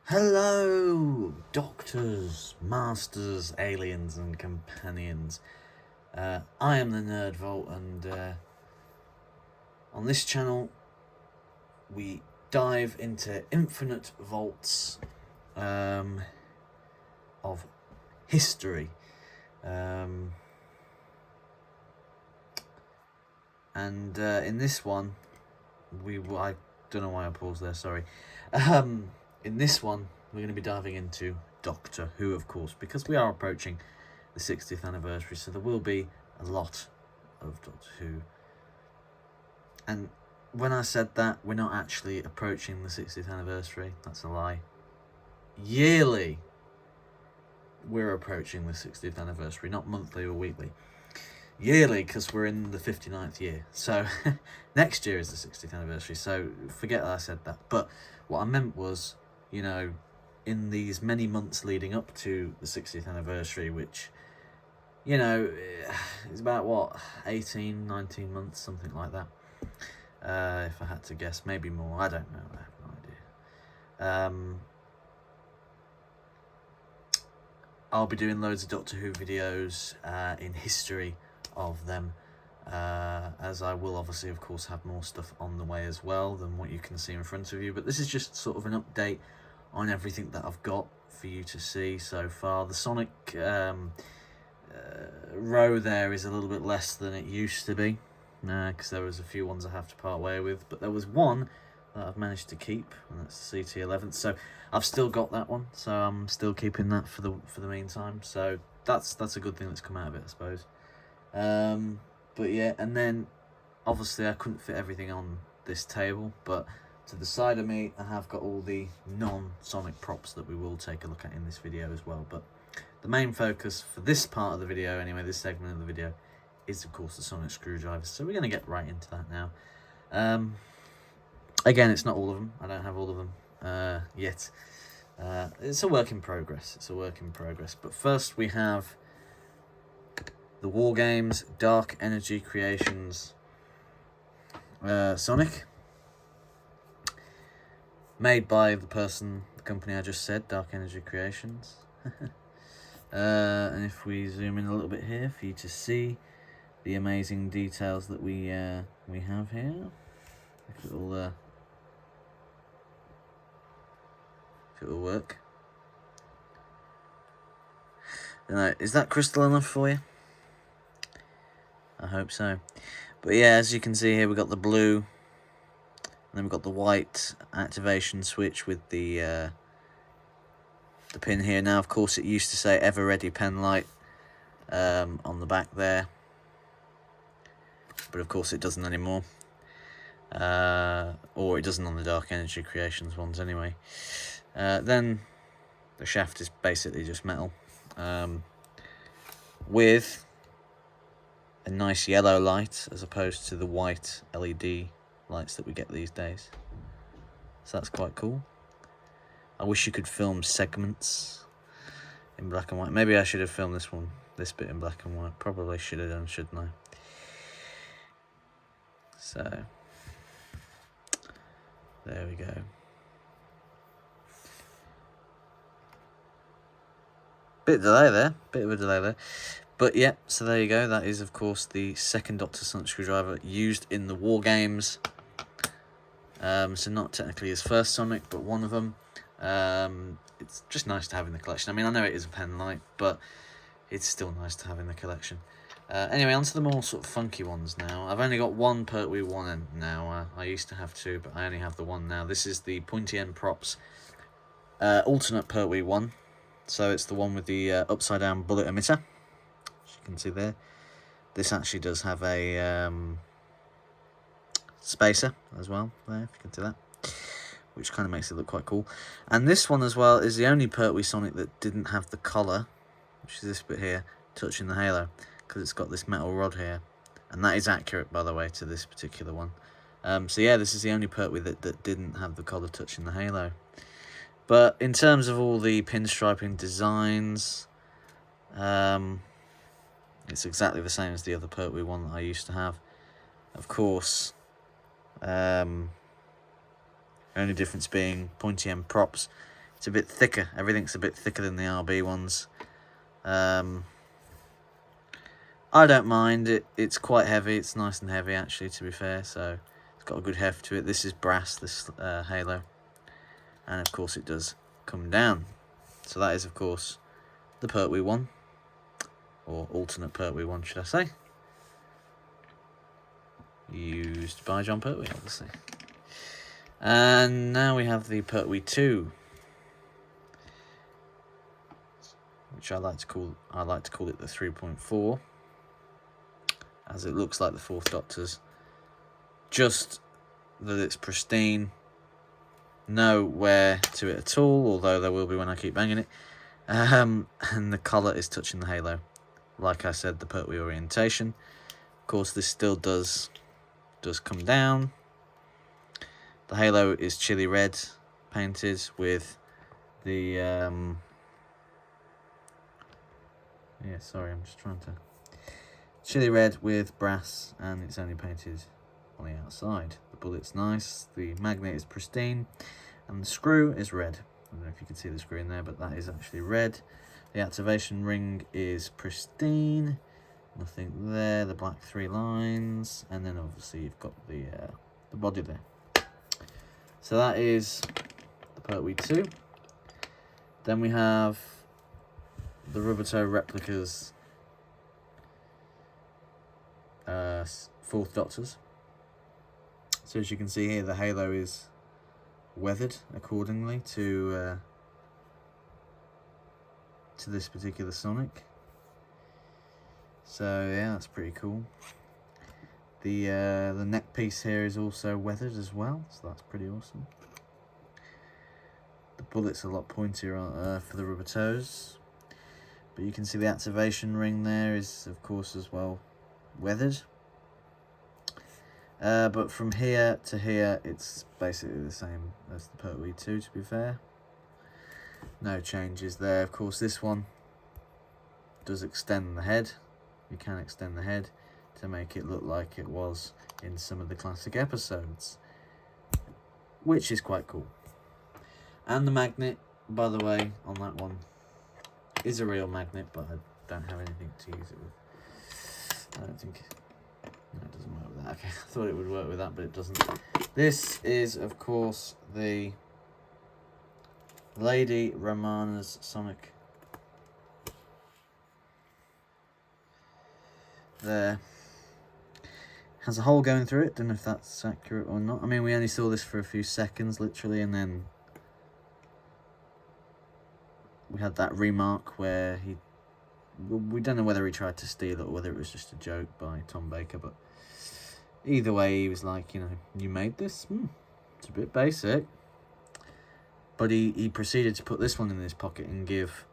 Hello, doctors, masters, aliens, and companions. I am the Nerd Vault, and on this channel, we dive into infinite vaults of history. In this one, I don't know why I paused there. Sorry. In this one, we're going to be diving into Doctor Who, of course, because we are approaching the 60th anniversary, so there will be a lot of Doctor Who. And when I said that, we're not actually approaching the 60th anniversary. That's a lie. Yearly, we're approaching the 60th anniversary, not monthly or weekly. Yearly, because we're in the 59th year. So next year is the 60th anniversary, so forget that I said that. But what I meant was, you know, in these many months leading up to the 60th anniversary, which, you know, is about, what, 18, 19 months, something like that. If I had to guess, maybe more. I don't know. I have no idea. I'll be doing loads of Doctor Who videos in history of them, as I will obviously, of course, have more stuff on the way as well than what you can see in front of you. But this is just sort of an update on everything that I've got for you to see so far. The Sonic row there is a little bit less than it used to be, because there was a few ones I have to part way with, but there was one that I've managed to keep, and that's the CT11. So I've still got that one, so I'm still keeping that for the meantime. So that's a good thing that's come out of it, I suppose. But yeah, and then obviously I couldn't fit everything on this table, but to the side of me I have got all the non-Sonic props that we will take a look at in this video as well. But the main focus for this part of the video, anyway, this segment of the video, is of course the Sonic screwdrivers. So we're going to get right into that now. Again, it's not all of them. I don't have all of them yet. It's a work in progress. But first we have the War Games Dark Energy Creations Sonic, made by the company I just said, Dark Energy Creations. And if we zoom in a little bit here for you to see the amazing details that we have here, if it will work. Is that crystal enough for you? I hope so. But yeah, as you can see here, we've got the blue, and then we've got the white activation switch with the pin here. Now, of course, it used to say Ever Ready Pen Light on the back there, but of course it doesn't anymore. Or it doesn't on the Dark Energy Creations ones anyway. Then the shaft is basically just metal, with a nice yellow light as opposed to the white LED lights that we get these days. So that's quite cool. I wish you could film segments in black and white. Maybe I should have filmed this bit in black and white. Probably should have done, shouldn't I? So there we go. Bit of a delay there. But yeah, so there you go. That is, of course, the second Doctor Sonic screwdriver used in the War Games. So not technically his first Sonic, but one of them. It's just nice to have in the collection. I mean, I know it is a pen light, but it's still nice to have in the collection. Anyway, on to the more sort of funky ones now. I've only got one Pertwee 1 now. I used to have two, but I only have the one now. This is the Pointy End Props alternate Pertwee 1. So it's the one with the upside down bullet emitter, as you can see there. This actually does have a spacer as well there, if you can see that, which kind of makes it look quite cool. And this one as well is the only Pertwee Sonic that didn't have the collar, which is this bit here, touching the halo, because it's got this metal rod here, and that is accurate, by the way, to this particular one. So yeah, this is the only Pertwee that didn't have the collar touching the halo. But in terms of all the pinstriping designs, it's exactly the same as the other Pertwee one that I used to have. Of course, only difference being Pointy End Props It's a bit thicker. Everything's a bit thicker than the RB ones. I don't mind it. It's quite heavy. It's nice and heavy, actually, to be fair. So it's got a good heft to it. This is brass, this halo. And, of course, it does come down. So that is, of course, the Pertwee one. Or alternate Pertwee one, should I say. Used by John Pertwee, obviously. And now we have the Pertwee 2. Which I like to call it the 3.4, as it looks like the Fourth Doctor's, just that it's pristine, no wear to it at all, although there will be when I keep banging it, and the collar is touching the halo. Like I said, the Pertwee orientation. Of course, this still does come down. The halo is chili red painted with the I'm just trying to... Chili red with brass, and it's only painted on the outside. The bullet's nice, the magnet is pristine, and the screw is red. I don't know if you can see the screw in there, but that is actually red. The activation ring is pristine, nothing there, the black 3 lines, and then obviously you've got the body there. So that is the Pertwee 2. Then we have the rubber toe replicas, Fourth Doctors. So as you can see here, the halo is weathered accordingly to this particular Sonic. So yeah, that's pretty cool. The neck piece here is also weathered as well, so that's pretty awesome. The bullet's a lot pointier for the rubber toes. But you can see the activation ring there is, of course, as well weathered. But from here to here, it's basically the same as the Pertwee 2, to be fair. No changes there. Of course, this one does extend the head. You can extend the head to make it look like it was in some of the classic episodes, which is quite cool. And the magnet, by the way, on that one, is a real magnet, but I don't have anything to use it with. I don't think... No, it doesn't work with that. Okay, I thought it would work with that, but it doesn't. This is, of course, the Lady Romana's Sonic. There. Has a hole going through it. Don't know if that's accurate or not. I mean, we only saw this for a few seconds, literally, and then we had that remark where we don't know whether he tried to steal it or whether it was just a joke by Tom Baker, but either way, he was like, you know, you made this? It's a bit basic. But he proceeded to put this one in his pocket and give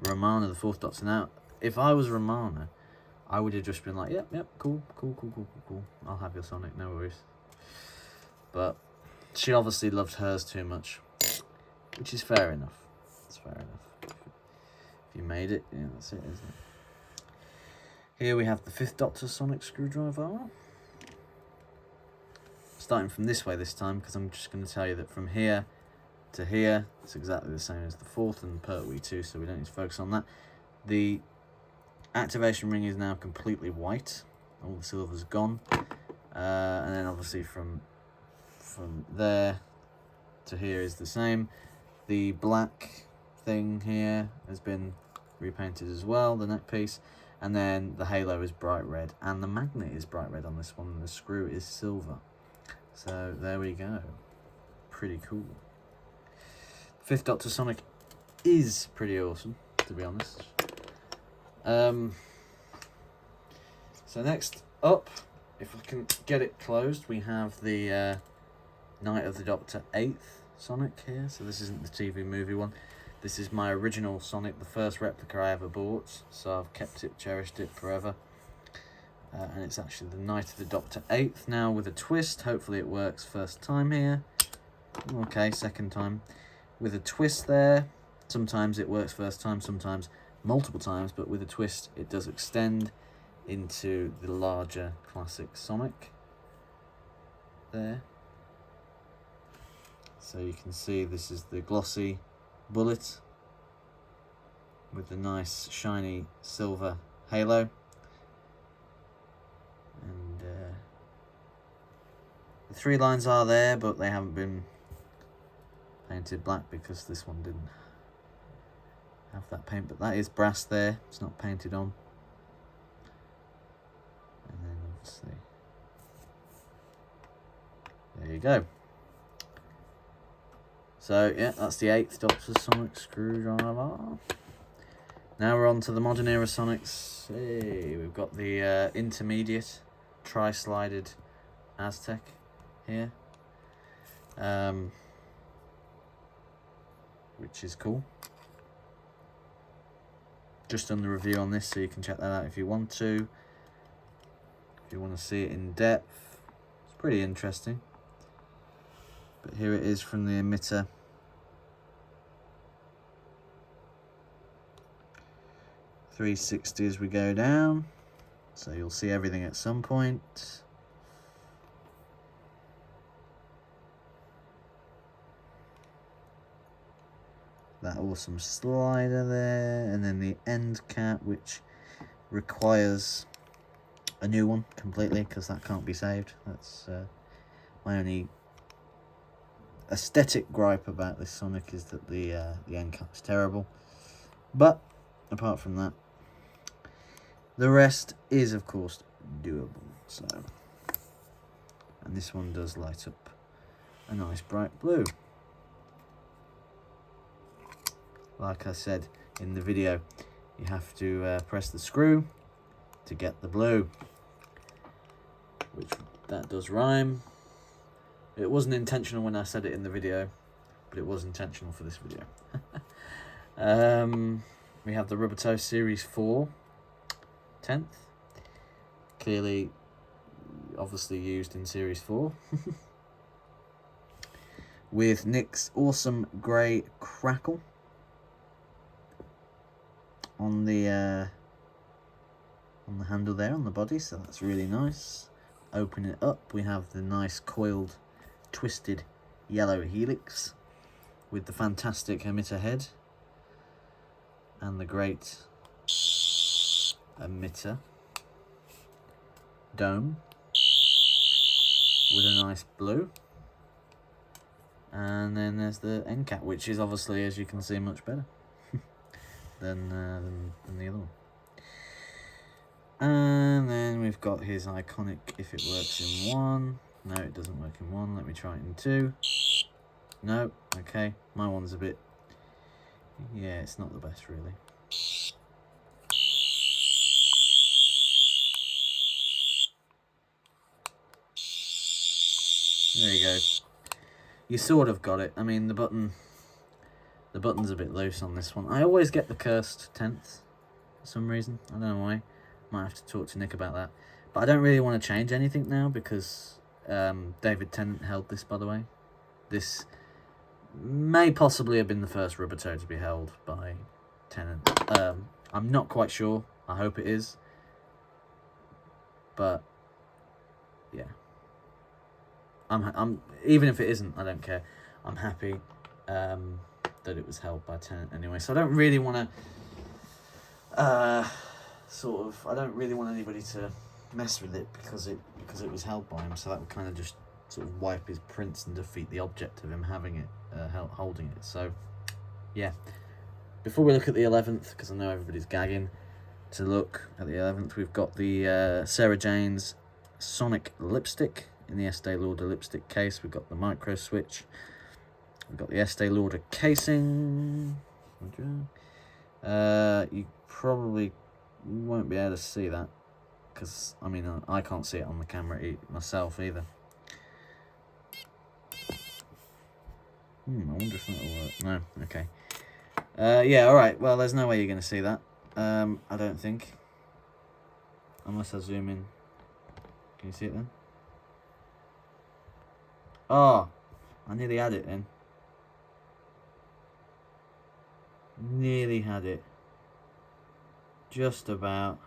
Romana the Fourth Doctor. Now, if I was Romana, I would have just been like, yep, cool. I'll have your Sonic, no worries. But she obviously loved hers too much, which is fair enough. It's fair enough. If you made it, yeah, that's it, isn't it? Here we have the Fifth Doctor Sonic screwdriver. Starting from this way this time, because I'm just going to tell you that from here to here, it's exactly the same as the fourth and Pertwee 2, so we don't need to focus on that. The activation ring is now completely white. All the silver's gone. And then obviously from there to here is the same. The black thing here has been repainted as well, the neck piece, and then the halo is bright red, and the magnet is bright red on this one, and the screw is silver. So there we go. Pretty cool. Fifth Doctor Sonic is pretty awesome, to be honest. So next up, if I can get it closed, we have the Night of the Doctor 8th Sonic here. So this isn't the TV movie one. This is my original Sonic, the first replica I ever bought. So I've kept it, cherished it forever. And it's actually the Night of the Doctor 8th now with a twist. Hopefully it works first time here. Okay, second time. With a twist there. Sometimes it works first time, sometimes multiple times, but with a twist it does extend into the larger classic Sonic there. So you can see this is the glossy bullet with the nice shiny silver halo. And the 3 lines are there, but they haven't been painted black because this one didn't have that paint. But that is brass there, it's not painted on. And then obviously, there you go. So yeah, that's the 8th Doctor Sonic screwdriver. Now we're on to the modern era Sonics. Hey, we've got the intermediate tri-slided Aztec here, which is cool. Just done the review on this, so you can check that out if you want to. If you want to see it in depth, it's pretty interesting. But here it is from the emitter. .360 as we go down, so you'll see everything at some point. That awesome slider there, and then the end cap, which requires a new one completely because that can't be saved. That's my only aesthetic gripe about this Sonic, is that the end cap is terrible. But apart from that, the rest is of course doable. So, and this one does light up a nice bright blue. Like I said in the video, you have to press the screw to get the blue, which that does rhyme. It wasn't intentional when I said it in the video, but it was intentional for this video. We have the Rubber Toe Series 4 10th, clearly obviously used in Series 4. With Nick's awesome grey crackle on the handle there, on the body, so that's really nice. Open it up, we have the nice coiled twisted yellow helix with the fantastic emitter head and the great emitter dome with a nice blue. And then there's the end cap, which is obviously, as you can see, much better than the other one. And then we've got his iconic "if it works in 1." No, it doesn't work in 1. Let me try it in 2. No, okay. My one's a bit... yeah, it's not the best, really. There you go. You sort of got it. I mean, the button's a bit loose on this one. I always get the cursed 10th for some reason. I don't know why. Might have to talk to Nick about that. But I don't really want to change anything now because David Tennant held this, by the way. This may possibly have been the first Rubber Toe to be held by Tennant. I'm not quite sure. I hope it is. But yeah. I'm even if it isn't, I don't care. I'm happy that it was held by Tennant anyway. So I don't really want to I don't really want anybody to mess with it because it was held by him. So that would kind of just sort of wipe his prints and defeat the object of him having it, holding it. So yeah. Before we look at the 11th, because I know everybody's gagging to look at the 11th, we've got the Sarah Jane's Sonic lipstick in the Estee Lauder lipstick case. We've got the micro switch. We've got the Estee Lauder casing. You probably won't be able to see that because I mean I can't see it on the camera myself either. I wonder if that'll work. No, okay. Yeah, alright, well there's no way you're going to see that. I don't think. Unless I zoom in. Can you see it then? Oh, I nearly had it then. Nearly had it. Just about.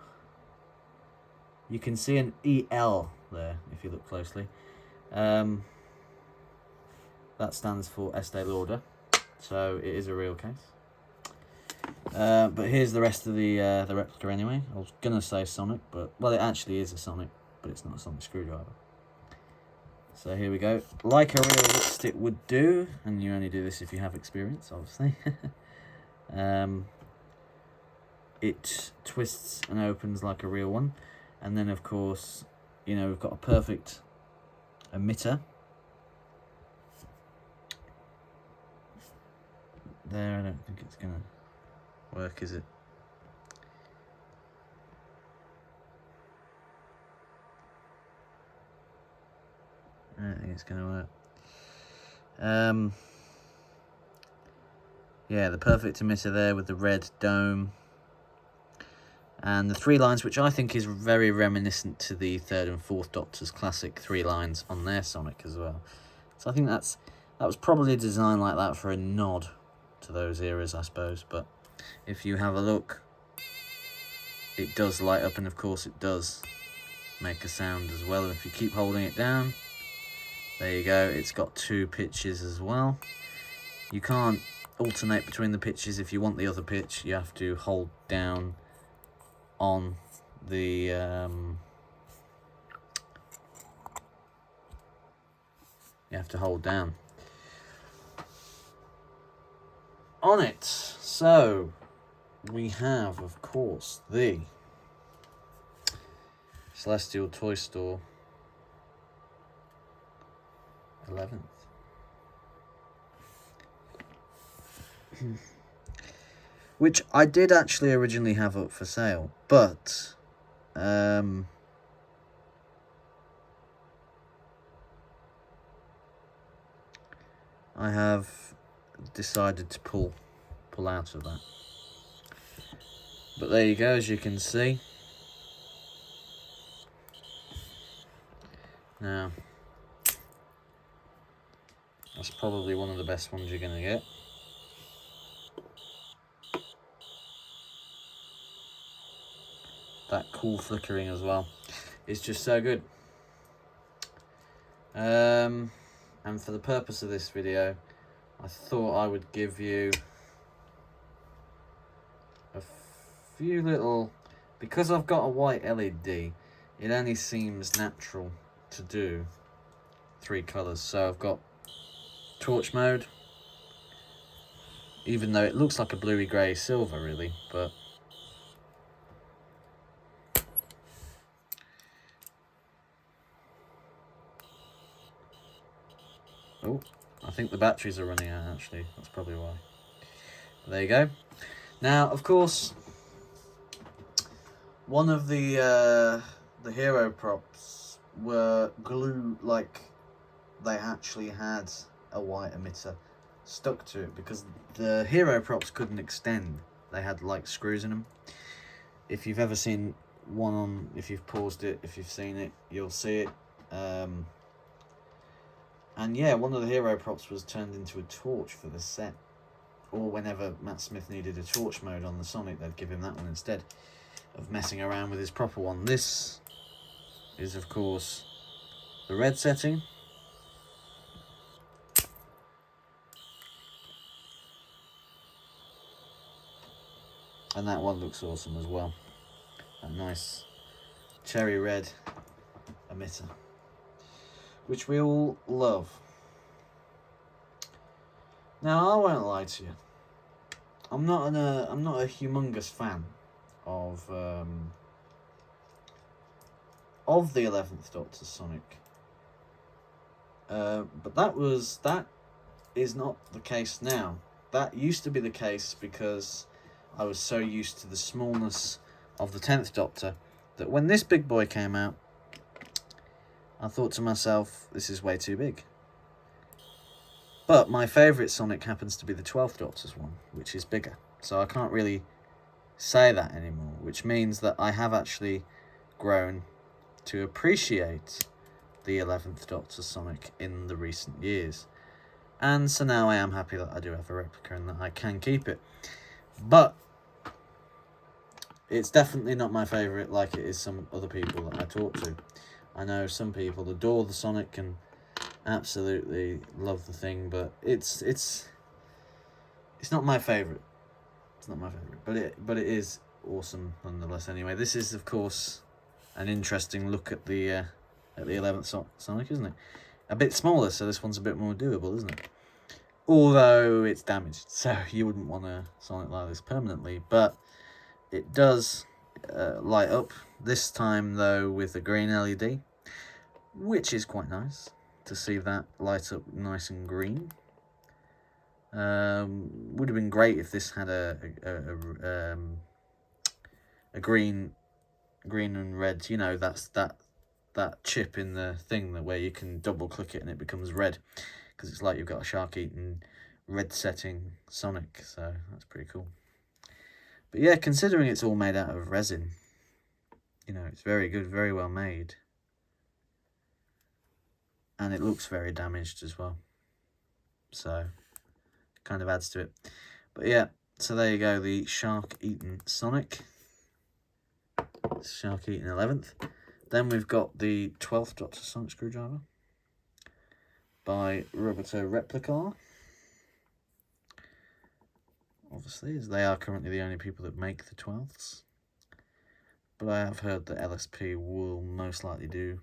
You can see an EL there if you look closely. That stands for Estee Lauder. So it is a real case. But here's the rest of the replica anyway. I was gonna say Sonic, but well, it actually is a Sonic, but it's not a Sonic screwdriver. So here we go, like a real lipstick would do, and you only do this if you have experience, obviously. It twists and opens like a real one, and then of course, you know, we've got a perfect emitter. There, I don't think it's gonna work, is it? I don't think it's gonna work. Yeah, the perfect emitter there with the red dome. And the 3 lines, which I think is very reminiscent to the 3rd and 4th Doctor's classic 3 lines on their Sonic as well. So I think that was probably designed like that for a nod to those eras, I suppose. But if you have a look, it does light up, and of course it does make a sound as well. And if you keep holding it down, there you go, it's got 2 pitches as well. You can't alternate between the pitches. If you want the other pitch, you have to hold down on the you have to hold down on it. So we have, of course, the Celestial Toy Store 11th. Which I did actually originally have up for sale, but I have decided to pull out of that. But there you go, as you can see. Now, that's probably one of the best ones you're going to get. That cool flickering as well. It's just so good. And for the purpose of this video, I thought I would give you a few little... Because I've got a white LED, it only seems natural to do 3 colours. So I've got torch mode, even though it looks like a bluey grey silver really, but oh, I think the batteries are running out actually, that's probably why. But there you go. Now, of course, one of the hero props were glued, like they actually had a white emitter stuck to it, because the hero props couldn't extend. They had like screws in them. If you've ever seen one on, if you've paused it, if you've seen it, you'll see it. And yeah, one of the hero props was turned into a torch for the set. Or whenever Matt Smith needed a torch mode on the Sonic, they'd give him that one instead of messing around with his proper one. This is, of course, the red setting. And that one looks awesome as well. A nice cherry red emitter, which we all love. Now, I won't lie to you. I'm not a humongous fan of the 11th Doctor Sonic. But that is not the case now. That used to be the case because I was so used to the smallness of the 10th Doctor that when this big boy came out, I thought to myself, this is way too big. But my favourite Sonic happens to be the 12th Doctor's one, which is bigger. So I can't really say that anymore, which means that I have actually grown to appreciate the 11th Doctor Sonic in the recent years. And so now I am happy that I do have a replica and that I can keep it. But it's definitely not my favourite like it is some other people that I talk to. I know some people adore the Sonic and absolutely love the thing, but it's It's not my favourite. It's not my favourite, but it is awesome nonetheless. Anyway, this is of course an interesting look at the 11th Sonic, isn't it? A bit smaller, so this one's a bit more doable, isn't it? Although it's damaged, so you wouldn't want a Sonic like this permanently, but it does light up. This time though with a green LED, which is quite nice to see that light up nice and green. Would have been great if this had a green and red. You know, that's that chip in the thing that where you can double click it and it becomes red, because it's like you've got a shark eating red setting Sonic. So that's pretty cool. But yeah, considering it's all made out of resin, you know, it's very good, very well made, and it looks very damaged as well. So kind of adds to it. But yeah, so there you go, the shark-eaten Sonic. Shark-eaten 11th. Then we've got the 12th Doctor Sonic Screwdriver by Replica. Obviously, as they are currently the only people that make the 12ths. But I have heard that LSP will most likely do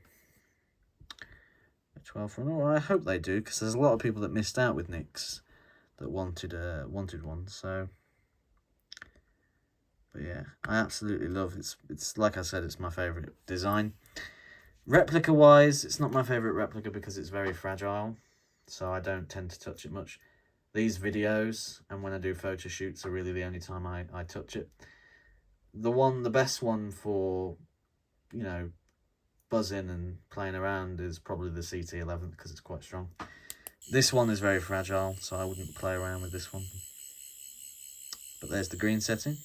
a 12th run, or I hope they do, because there's a lot of people that missed out with Nick's that wanted one. So, but yeah, I absolutely love it. It's like I said, it's my favourite design. Replica wise, it's not my favourite replica because it's very fragile, so I don't tend to touch it much. These videos and when I do photo shoots are really the only time I touch it. The best one for, you know, buzzing and playing around is probably the CT11 because it's quite strong. This one is very fragile, so I wouldn't play around with this one. But there's the green setting.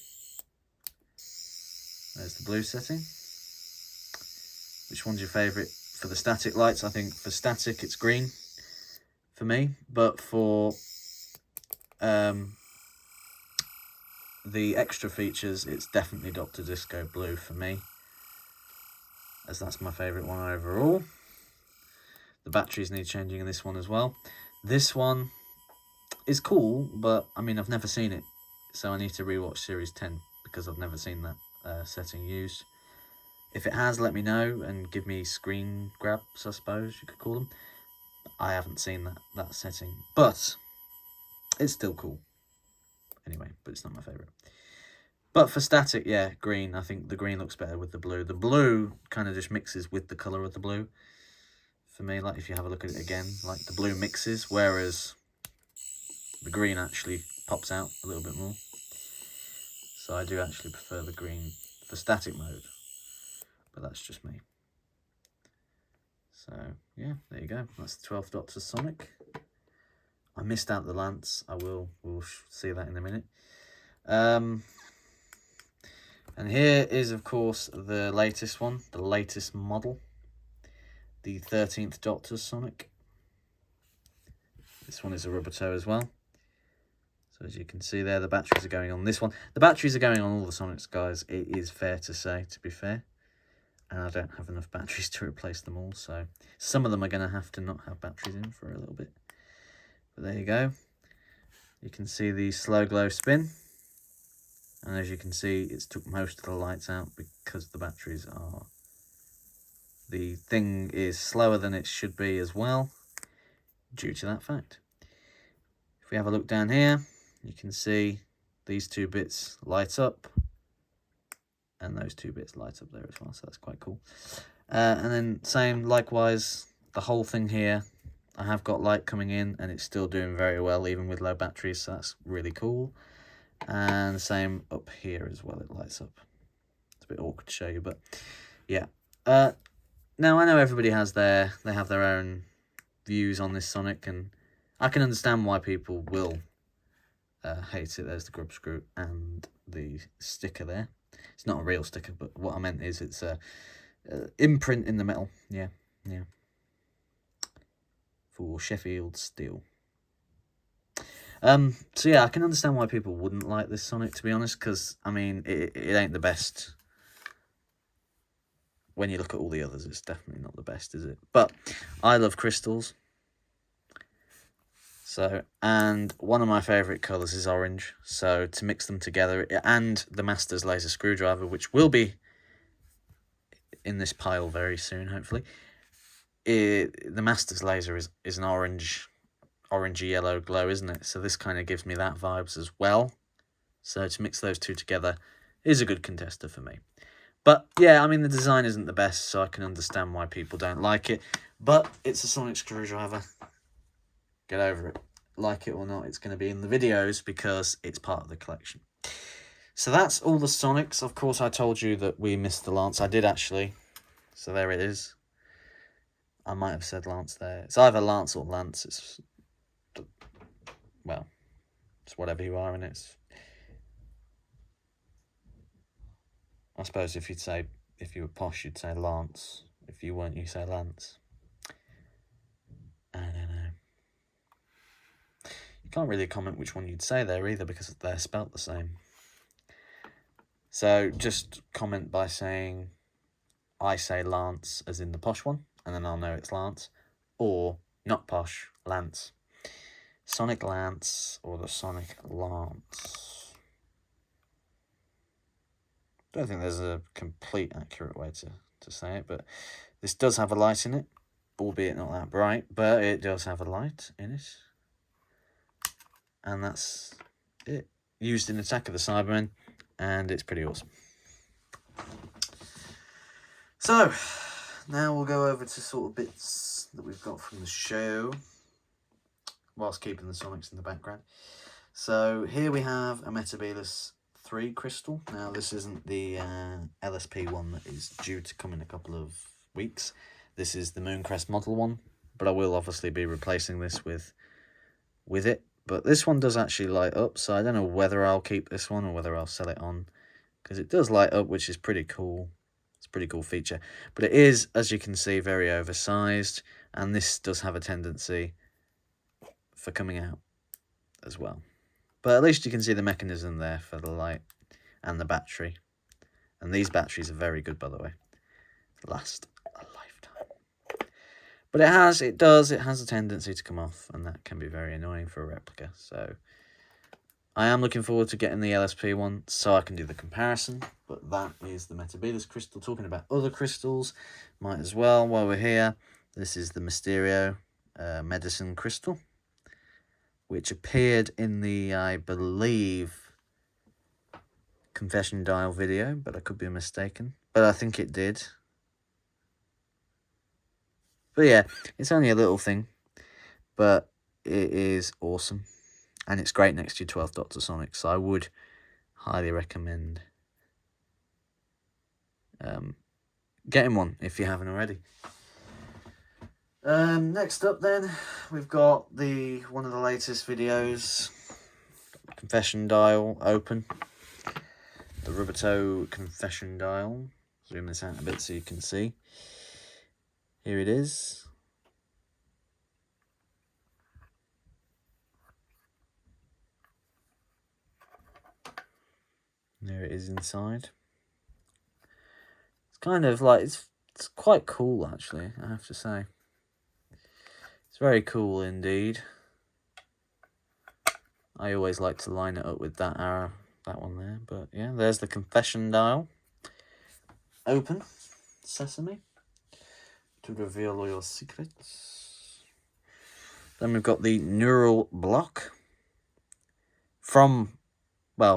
There's the blue setting. Which one's your favourite for the static lights? I think for static it's green for me, but for the extra features it's definitely Dr. Disco Blue for me, as that's my favourite one overall. The batteries need changing in this one as well. This one is cool, but I mean, I've never seen it, so I need to rewatch Series 10 because I've never seen that setting used. If it has, let me know and give me screen grabs, I suppose you could call them. I haven't seen that setting, but it's still cool. Anyway, but it's not my favourite. But for static, yeah, green. I think the green looks better with the blue. The blue kind of just mixes with the colour of the blue. For me, like if you have a look at it again, like the blue mixes, whereas the green actually pops out a little bit more. So I do actually prefer the green for static mode, but that's just me. So yeah, there you go. That's the 12th Doctor Sonic. I missed out the Lance. We'll see that in a minute. And here is, of course, the latest one, the latest model. The 13th Doctor Sonic. This one is a rubber toe as well. So as you can see there, the batteries are going on this one. The batteries are going on all the Sonics, guys. It is fair to say, to be fair. And I don't have enough batteries to replace them all. So some of them are going to have to not have batteries in for a little bit. But there you go. You can see the slow glow spin. And as you can see, it's took most of the lights out because the batteries are... The thing is slower than it should be as well, due to that fact. If we have a look down here, you can see these two bits light up, and those two bits light up there as well, so that's quite cool. And then same, likewise, the whole thing here, I have got light coming in, and it's still doing very well, even with low batteries, so that's really cool. And same up here as well, it lights up. It's a bit awkward to show you, but yeah. Now, I know everybody has they have their own views on this Sonic, and I can understand why people will hate it. There's the grub screw and the sticker there. It's not a real sticker, but what I meant is it's a imprint in the metal. Yeah. For Sheffield steel. So yeah, I can understand why people wouldn't like this Sonic, to be honest, because, I mean, it ain't the best. When you look at all the others, it's definitely not the best, is it? But I love crystals. So, and one of my favourite colours is orange. So to mix them together, and the Master's laser screwdriver, which will be in this pile very soon, hopefully. The Master's laser is an orangey yellow glow, isn't it? So this kind of gives me that vibes as well. So to mix those two together is a good contester for me. But yeah, I mean, the design isn't the best, so I can understand why people don't like it. But it's a sonic screwdriver. Get over it. Like it or not, it's going to be in the videos because it's part of the collection. So that's all the Sonics. Of course, I told you that we missed the Lance. I did actually. So there it is. I might have said Lance there. It's either Lance or Lance. It's, well, it's whatever you are, and it's... I suppose if you were posh, you'd say Lance. If you weren't, you say Lance. I don't know. You can't really comment which one you'd say there either because they're spelt the same. So just comment by saying, I say Lance as in the posh one, and then I'll know it's Lance. Or, not posh, Lance. Sonic Lance or the Sonic Lance. I don't think there's a complete accurate way to say it, but this does have a light in it, albeit not that bright, but it does have a light in it. And that's it. Used in Attack of the Cybermen, and it's pretty awesome. So, now we'll go over to sort of bits that we've got from the show, whilst keeping the Sonics in the background. So, here we have a Metebelis 3 crystal. Now, this isn't the LSP one that is due to come in a couple of weeks. This is the Mooncrest model one, but I will obviously be replacing this with it. But this one does actually light up, so I don't know whether I'll keep this one or whether I'll sell it on, because it does light up, which is pretty cool. It's a pretty cool feature. But it is, as you can see, very oversized, and this does have a tendency for coming out as well. But at least you can see the mechanism there for the light and the battery. And these batteries are very good, by the way. Last a lifetime. But it has a tendency to come off, and that can be very annoying for a replica. So I am looking forward to getting the LSP one so I can do the comparison. But that is the Metebelis crystal. Talking about other crystals, might as well while we're here. This is the Mysterio medicine crystal, which appeared in the, I believe, Confession Dial video, but I could be mistaken. But I think it did. But yeah, it's only a little thing, but it is awesome. And it's great next to your 12th Doctor Sonic, so I would highly recommend getting one if you haven't already. Next up then, we've got one of the latest videos, Confession Dial open. The Rubato Confession Dial. Zoom this out a bit so you can see. Here it is. There it is inside. It's kind of like, it's quite cool actually, I have to say. It's very cool indeed. I always like to line it up with that arrow, that one there. But yeah, there's the Confession Dial. Open. Sesame. To reveal all your secrets. Then we've got the neural block.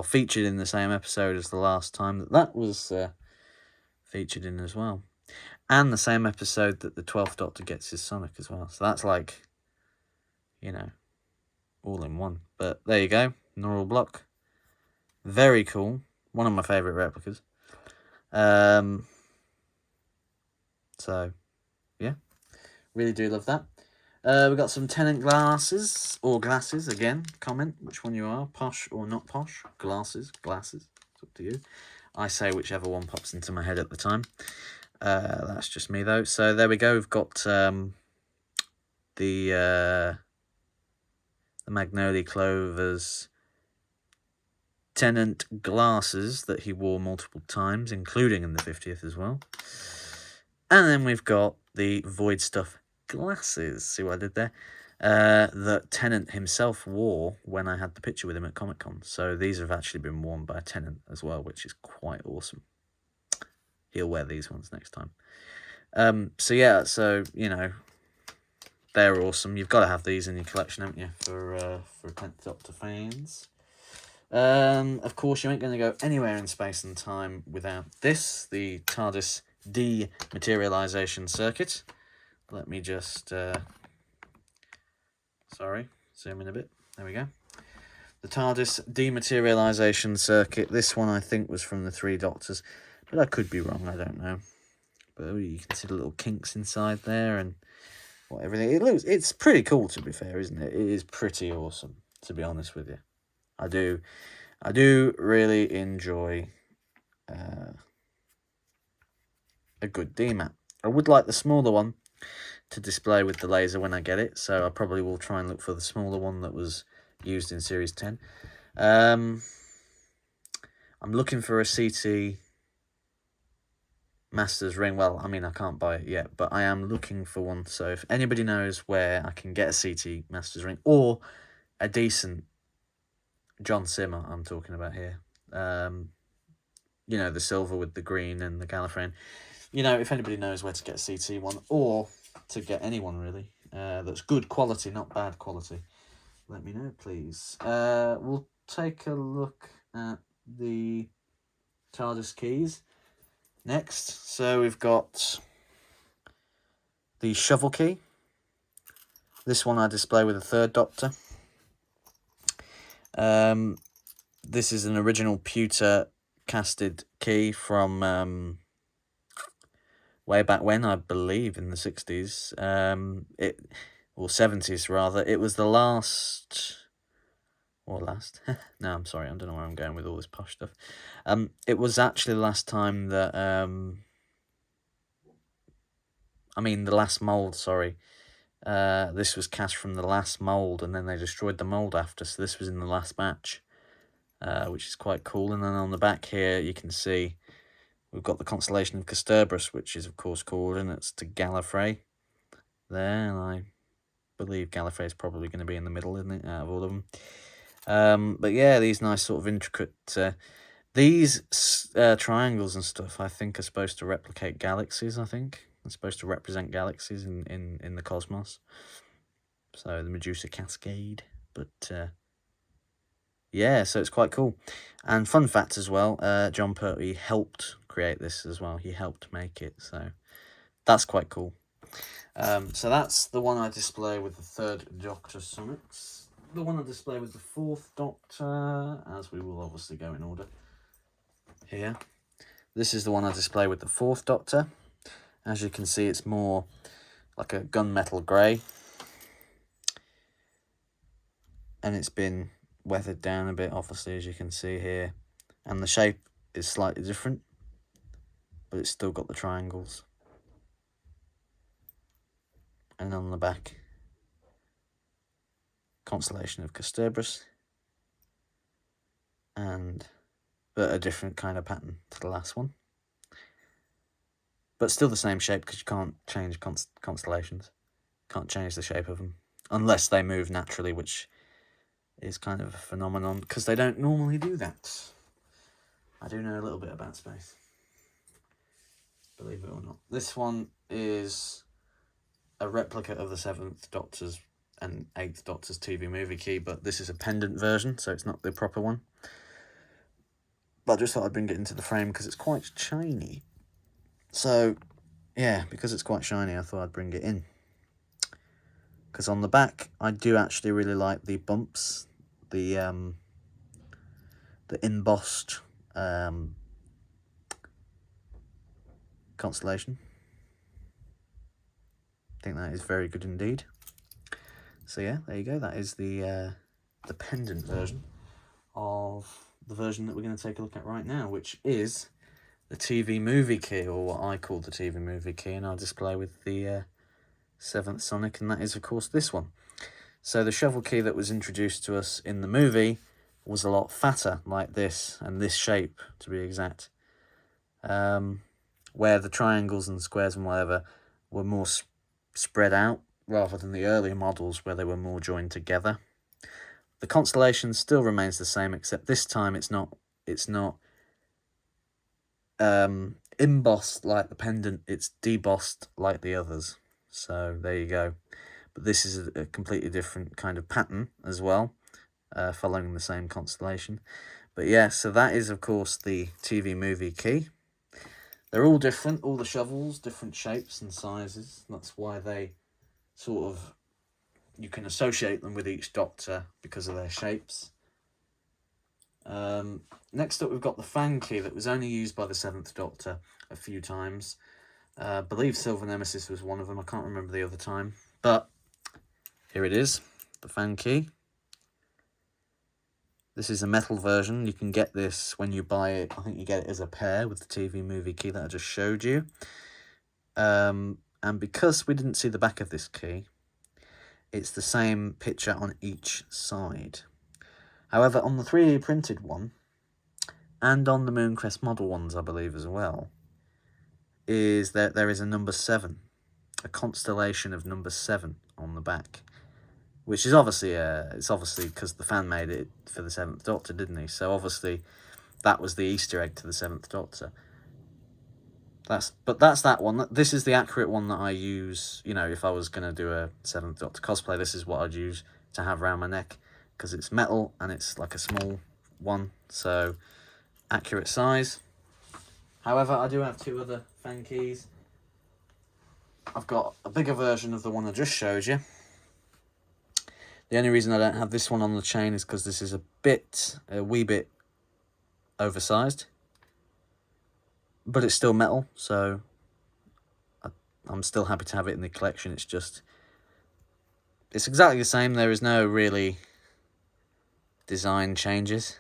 Featured in the same episode as the last time that was featured in as well. And the same episode that the 12th Doctor gets his Sonic as well. So that's like, you know, all in one. But there you go. Neural block. Very cool. One of my favourite replicas. So, yeah. Really do love that. We've got some Tennant glasses. Or glasses, again. Comment which one you are. Posh or not posh. Glasses. It's up to you. I say whichever one pops into my head at the time. That's just me, though. So, there we go. We've got the Magnolia Clover's Tennant glasses that he wore multiple times, including in the 50th as well. And then we've got the Void Stuff glasses. See what I did there? that Tennant himself wore when I had the picture with him at Comic-Con. So these have actually been worn by Tennant as well, which is quite awesome. He'll wear these ones next time. So yeah, so, you know, they're awesome. You've got to have these in your collection, haven't you, for 10th Doctor fans. Of course, you ain't going to go anywhere in space and time without this, the TARDIS dematerialization circuit. Let me just, sorry, zoom in a bit. There we go. The TARDIS dematerialization circuit. This one I think was from the Three Doctors, but I could be wrong, I don't know. But you can see the little kinks inside there and what everything. It's pretty cool, to be fair, isn't it? It is pretty awesome, to be honest with you. I do really enjoy a good D-mat. I would like the smaller one to display with the laser when I get it, so I probably will try and look for the smaller one that was used in Series 10. I'm looking for a CT Masters ring. Well, I mean, I can't buy it yet, but I am looking for one. So if anybody knows where I can get a CT Masters ring, or a decent John Simmer, I'm talking about here, you know, the silver with the green and the Gallifreyan, you know, if anybody knows where to get a CT one, or to get anyone really, that's good quality, not bad quality, let me know, please. We'll take a look at the TARDIS keys next. So we've got the shovel key. This one I display with the Third Doctor. This is an original pewter casted key from way back when, I believe in the 60s, or 70s rather. It was the last, no, I'm sorry, I don't know where I'm going with all this posh stuff. It was actually the last time that, the last mould, sorry. This was cast from the last mould, and then they destroyed the mould after, so this was in the last batch, which is quite cool. And then on the back here, you can see we've got the constellation of Kasterborous, which is, of course, coordinates to Gallifrey there, and I believe Gallifrey is probably going to be in the middle, isn't it, out of all of them. But yeah, these nice sort of intricate... these triangles and stuff, I think, are supposed to replicate galaxies, I think. They're supposed to represent galaxies in the cosmos. So, the Medusa Cascade. But, yeah, so it's quite cool. And fun fact as well, John Pertwee helped create this as well. He helped make it, so that's quite cool. So that's the one I display with the Third Doctor summits. The one I display with the Fourth Doctor, as we will obviously go in order here. This is the one I display with the Fourth Doctor. As you can see, it's more like a gunmetal grey. And it's been weathered down a bit, obviously, as you can see here. And the shape is slightly different, but it's still got the triangles. And on the back, constellation of Kasterborous. But a different kind of pattern to the last one. But still the same shape, because you can't change constellations. Can't change the shape of them. Unless they move naturally, which is kind of a phenomenon, because they don't normally do that. I do know a little bit about space, believe it or not. This one is a replica of the 7th Doctor's and 8th Doctor's TV movie key, but this is a pendant version, so it's not the proper one. But I just thought I'd bring it into the frame because it's quite shiny. So, yeah, because it's quite shiny, I thought I'd bring it in. Because on the back, I do actually really like the bumps, the embossed constellation. I think that is very good indeed. So yeah, there you go. That is the pendant version of the version that we're going to take a look at right now, which is the TV movie key, or what I call the TV movie key, and I'll display with the 7th Sonic, and that is, of course, this one. So the shovel key that was introduced to us in the movie was a lot fatter, like this, and this shape, to be exact, where the triangles and squares and whatever were more spread out, rather than the earlier models where they were more joined together. The constellation still remains the same, except this time it's not embossed like the pendant, it's debossed like the others. So there you go. But this is a completely different kind of pattern as well, following the same constellation. But yeah, so that is of course the TV movie key. They're all different, all the shovels, different shapes and sizes. That's why they sort of, you can associate them with each Doctor because of their shapes. Next up, we've got the fan key that was only used by the 7th Doctor a few times. I believe Silver Nemesis was one of them. I can't remember the other time. But here it is, the fan key. This is a metal version. You can get this when you buy it. I think you get it as a pair with the TV movie key that I just showed you. And because we didn't see the back of this key, it's the same picture on each side. However, on the 3D printed one, and on the Mooncrest model ones, I believe as well, is that there is a number 7, a constellation of number 7 on the back, which is obviously it's obviously because the fan made it for the 7th Doctor, didn't he? So obviously that was the Easter egg to the 7th Doctor. That's that one. This is the accurate one that I use. You know, if I was going to do a 7th Doctor cosplay, this is what I'd use to have around my neck, because it's metal and it's like a small one, so accurate size. However, I do have 2 other fan keys. I've got a bigger version of the one I just showed you. The only reason I don't have this one on the chain is because this is a wee bit oversized, but it's still metal, so I'm still happy to have it in the collection. It's exactly the same. There is no really design changes,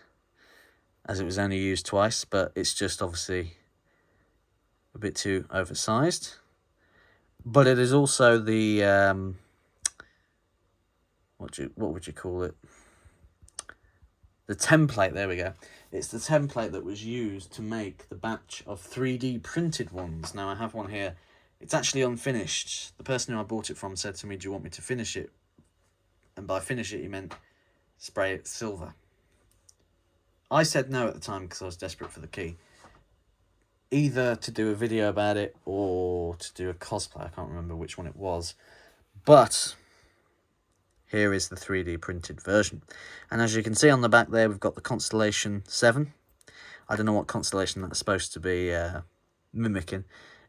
as it was only used twice, but it's just obviously a bit too oversized. But it is also the what would you call it? The template. There we go. It's the template that was used to make the batch of 3D printed ones. Now I have one here. It's actually unfinished. The person who I bought it from said to me, "Do you want me to finish it?" And by finish it, he meant spray it silver. I said no at the time because I was desperate for the key. Either to do a video about it or to do a cosplay. I can't remember which one it was. But here is the 3D printed version. And as you can see on the back there, we've got the Constellation 7. I don't know what constellation that's supposed to be mimicking.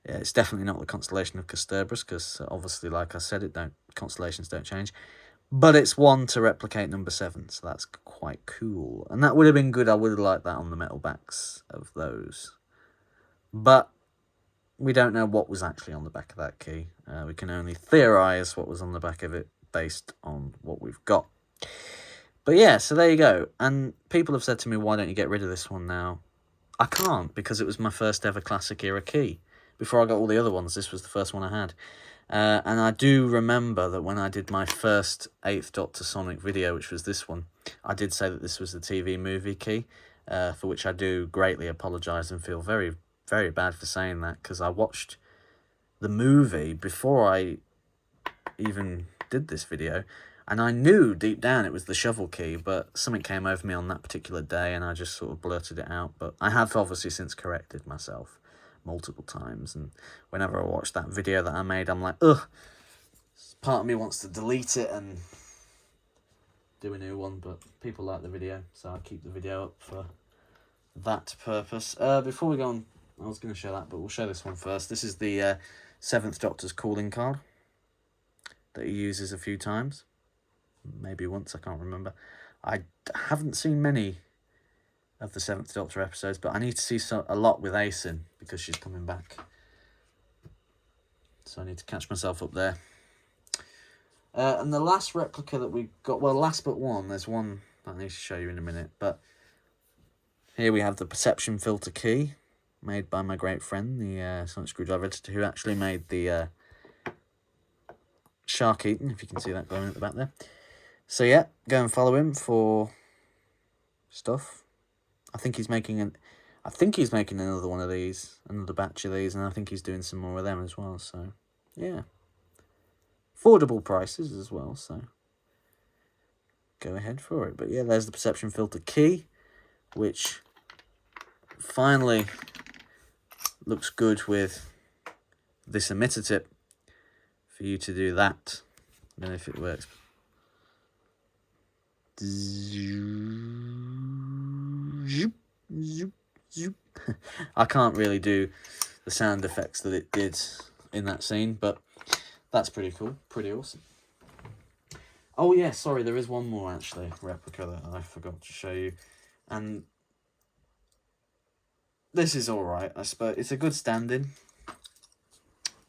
Yeah, it's definitely not the constellation of Kasterborous, because obviously, like I said, constellations don't change. But it's one to replicate number 7, so that's quite cool. And that would have been good. I would have liked that on the metal backs of those. But we don't know what was actually on the back of that key. We can only theorise what was on the back of it based on what we've got. But yeah, so there you go. And people have said to me, why don't you get rid of this one now? I can't, because it was my first ever classic era key. Before I got all the other ones, this was the first one I had. And I do remember that when I did my first 8th Doctor Sonic video, which was this one, I did say that this was the TV movie key, for which I do greatly apologise and feel very, very bad for saying that, because I watched the movie before I even did this video, and I knew deep down it was the shovel key, but something came over me on that particular day and I just sort of blurted it out. But I have obviously since corrected myself multiple times, and whenever I watch that video that I made, I'm like, ugh, part of me wants to delete it and do a new one, but people like the video, so I keep the video up for that purpose. Before we go on, I was going to show that, but we'll show this one first. This is the 7th Doctor's calling card that he uses a few times. Maybe once, I can't remember. I haven't seen many of the 7th Doctor episodes, but I need to see a lot with Ace in, because she's coming back. So I need to catch myself up there. And the last replica that we got, well, last but one, there's one that I need to show you in a minute, but here we have the perception filter key, made by my great friend, the Sonic Screwdriver Editor, who actually made the Shark Eaten, if you can see that going at the back there. So yeah, go and follow him for stuff. I think he's making another one of these, another batch of these, and I think he's doing some more of them as well. So yeah, affordable prices as well, so go ahead for it. But yeah, there's the perception filter key, which finally looks good with this emitter tip for you to do that. I don't know if it works. I can't really do the sound effects that it did in that scene, but that's pretty cool, pretty awesome. Oh yeah, sorry, there is one more actually, replica that I forgot to show you, and this is alright, I suppose. It's a good stand-in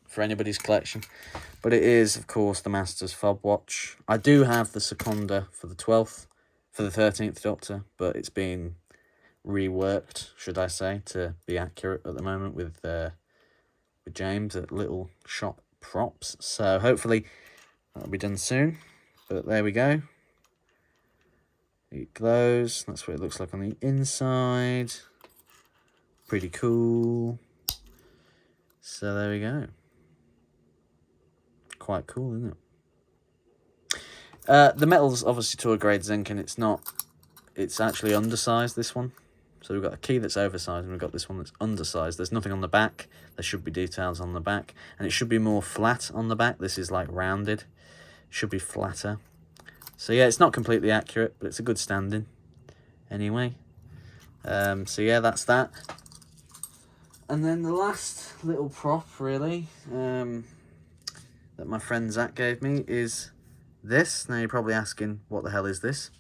for anybody's collection, but it is, of course, the Master's fob watch. I do have the Seconda for the 12th, for the 13th Doctor, but it's been reworked, should I say, to be accurate at the moment with James at Little Shop Props. So hopefully that'll be done soon. But there we go. It glows. That's what it looks like on the inside. Pretty cool. So there we go. Quite cool, isn't it? The metal's obviously to a grade zinc, and it's actually undersized, this one. So we've got a key that's oversized, and we've got this one that's undersized. There's nothing on the back. There should be details on the back, and it should be more flat on the back. This is like rounded. It should be flatter. So yeah, it's not completely accurate, but it's a good stand-in anyway. So yeah, that's that. And then the last little prop, really, that my friend Zach gave me is this. Now you're probably asking, what the hell is this?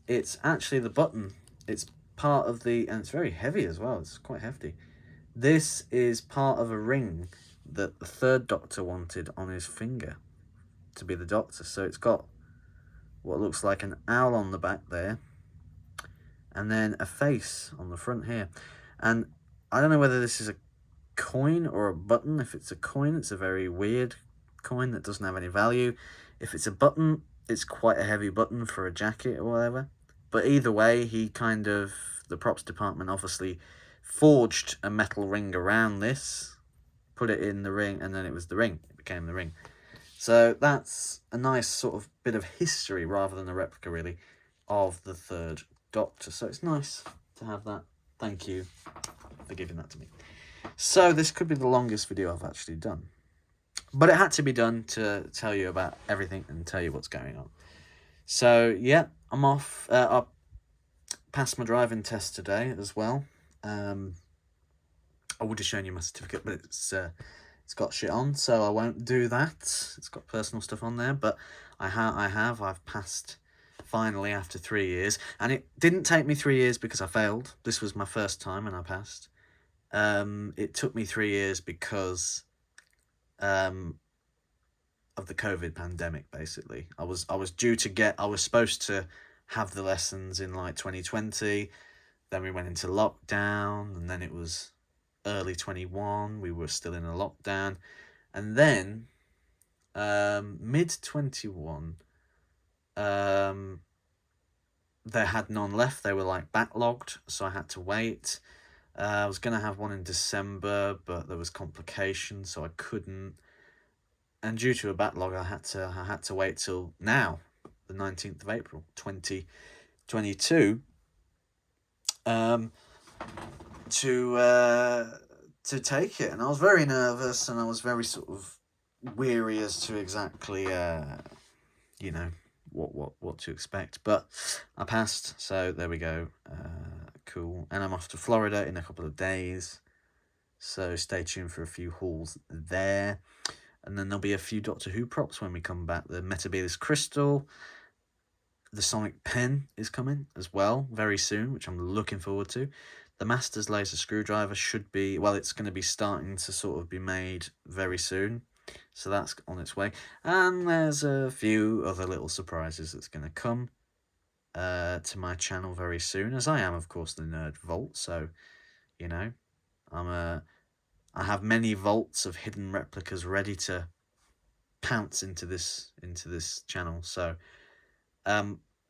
It's actually the button. It's part of the, and it's very heavy as well. It's quite hefty. This is part of a ring that the third Doctor wanted on his finger to be the Doctor. So it's got what looks like an owl on the back there, and then a face on the front here. And I don't know whether this is a coin or a button. If it's a coin, it's a very weird coin that doesn't have any value. If it's a button, it's quite a heavy button for a jacket or whatever. But either way, the props department obviously forged a metal ring around this, put it in the ring, and then it was the ring. It became the ring. So that's a nice sort of bit of history, rather than a replica, really, of the third Doctor. So it's nice to have that. Thank you for giving that to me. So this could be the longest video I've actually done. But it had to be done to tell you about everything and tell you what's going on. So, yeah, I'm off. I passed my driving test today as well. I would have shown you my certificate, but it's got shit on, so I won't do that. It's got personal stuff on there, but I've passed finally after 3 years. And it didn't take me 3 years because I failed. This was my first time and I passed. It took me 3 years because of the COVID pandemic, basically. I was supposed to have the lessons in like 2020, then we went into lockdown, and then it was early 21, we were still in a lockdown, and then mid 21, they had none left. They were like backlogged, so I had to wait. I was going to have one in December, but there was complications, so I couldn't. And due to a backlog, I had to wait till now, the 19th of April, 2022, to take it. And I was very nervous, and I was very sort of weary as to exactly, you know, what to expect. But I passed, so there we go. Cool. And I'm off to Florida in a couple of days, so stay tuned for a few hauls there. And then there'll be a few Doctor Who props when we come back. The Metebelis Crystal, the Sonic Pen is coming as well very soon, which I'm looking forward to. The Master's Laser Screwdriver should be, well, it's going to be starting to sort of be made very soon. So that's on its way. And there's a few other little surprises that's going to come to my channel very soon, as I am, of course, the Nerd Vault. So, you know, I have many vaults of hidden replicas ready to pounce into this channel. So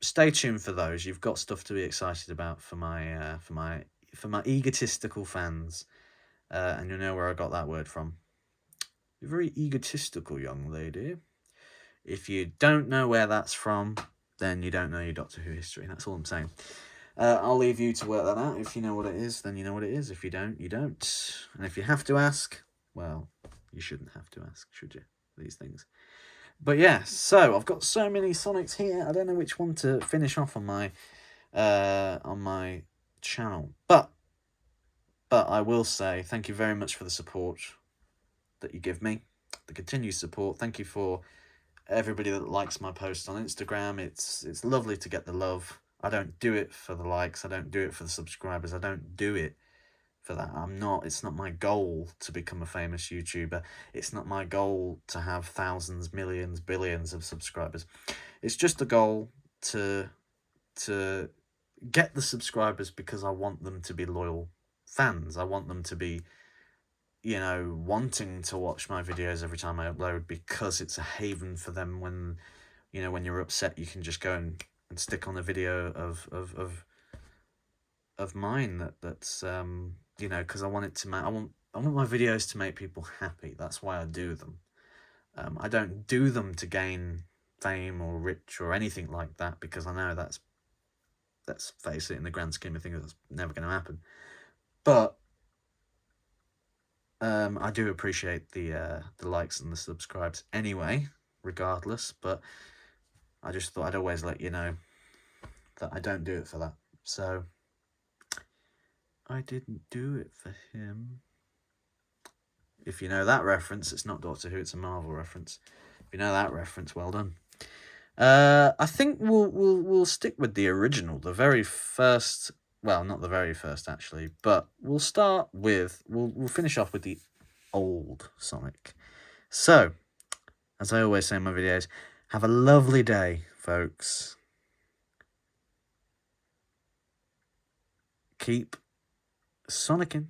stay tuned for those. You've got stuff to be excited about for my egotistical fans, and you know where I got that word from. You're very egotistical, young lady. If you don't know where that's from, then you don't know your Doctor Who history. That's all I'm saying. I'll leave you to work that out. If you know what it is, then you know what it is. If you don't, you don't. And if you have to ask, well, you shouldn't have to ask, should you? These things. But yeah, so I've got so many Sonics here. I don't know which one to finish off on my channel. But I will say thank you very much for the support that you give me, the continued support. Thank you for everybody that likes my posts on Instagram. It's lovely to get the love. I don't do it for the likes. I don't do it for the subscribers. I don't do it for that. It's not my goal to become a famous YouTuber. It's not my goal to have thousands, millions, billions of subscribers. It's just a goal to get the subscribers because I want them to be loyal fans. I want them to be, you know, wanting to watch my videos every time I upload, because it's a haven for them when, you know, when you're upset, you can just go and stick on a video of mine that's you know, because I want it to I want my videos to make people happy. That's why I do them. I don't do them to gain fame or rich or anything like that, because I know let's face it, in the grand scheme of things, that's never going to happen. But I do appreciate the likes and the subscribes anyway, regardless. But I just thought I'd always let you know that I don't do it for that. So I didn't do it for him. If you know that reference, it's not Doctor Who, it's a Marvel reference. If you know that reference, well done. I think we'll stick with the original, the very first. Well, not the very first actually, but we'll start with we'll finish off with the old Sonic. So, as I always say in my videos, have a lovely day, folks. Keep Sonicking.